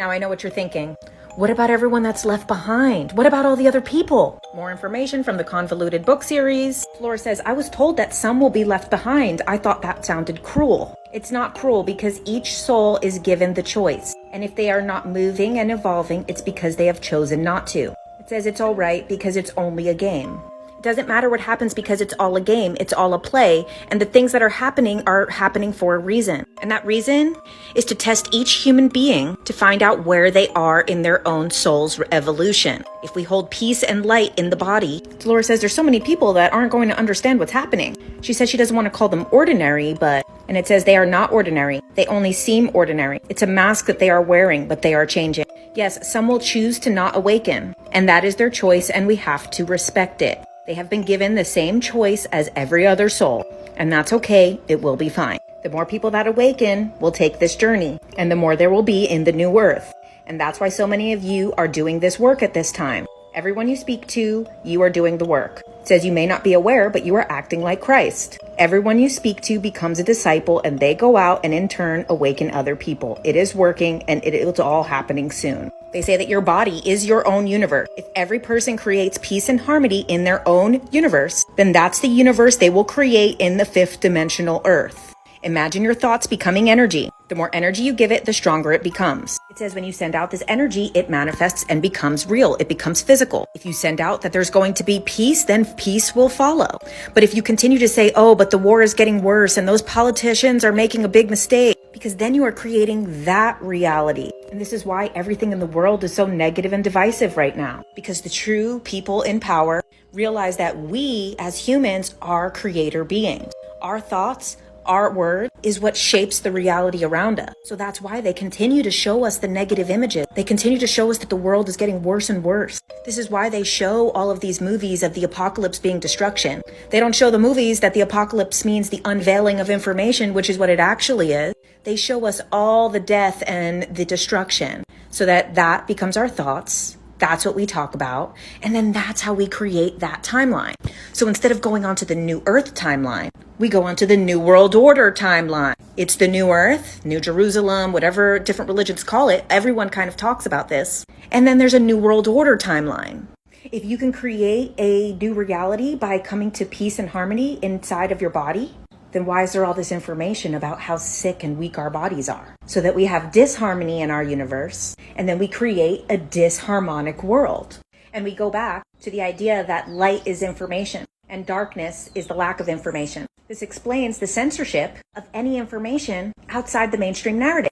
Now I know what you're thinking. What about everyone that's left behind? What about all the other people? More information from the convoluted book series. Flora says, I was told that some will be left behind. I thought that sounded cruel. It's not cruel because each soul is given the choice. And if they are not moving and evolving, it's because they have chosen not to. It says it's all right because it's only a game. It doesn't matter what happens because it's all a game. It's all a play. And the things that are happening for a reason. And that reason is to test each human being to find out where they are in their own soul's evolution. If we hold peace and light in the body, Dolores says there's so many people that aren't going to understand what's happening. She says she doesn't want to call them ordinary, and it says they are not ordinary. They only seem ordinary. It's a mask that they are wearing, but they are changing. Yes, some will choose to not awaken, and that is their choice, and we have to respect it. They have been given the same choice as every other soul, and that's okay. It will be fine. The more people that awaken will take this journey, and the more there will be in the new earth. And that's why so many of you are doing this work at this time. Everyone you speak to, you are doing the work. It says you may not be aware, but you are acting like Christ. Everyone you speak to becomes a disciple, and they go out and in turn awaken other people. It is working, and it's all happening soon. They say that your body is your own universe. If every person creates peace and harmony in their own universe, then that's the universe they will create in the fifth dimensional earth. Imagine your thoughts becoming energy. The more energy you give it, the stronger it becomes. It says when you send out this energy, it manifests and becomes real. It becomes physical. If you send out that there's going to be peace, then peace will follow. But if you continue to say, oh, but the war is getting worse and those politicians are making a big mistake, because then you are creating that reality. And this is why everything in the world is so negative and divisive right now. Because the true people in power realize that we as humans are creator beings. Our thoughts, our word is what shapes the reality around us. So that's why they continue to show us the negative images. They continue to show us that the world is getting worse and worse. This is why they show all of these movies of the apocalypse being destruction. They don't show the movies that the apocalypse means the unveiling of information, which is what it actually is. They show us all the death and the destruction so that becomes our thoughts. That's what we talk about. And then that's how we create that timeline. So instead of going on to the New Earth timeline, we go on to the New World Order timeline. It's the New Earth, New Jerusalem, whatever different religions call it. Everyone kind of talks about this. And then there's a New World Order timeline. If you can create a new reality by coming to peace and harmony inside of your body, then why is there all this information about how sick and weak our bodies are? So that we have disharmony in our universe, and then we create a disharmonic world. And we go back to the idea that light is information and darkness is the lack of information. This explains the censorship of any information outside the mainstream narrative.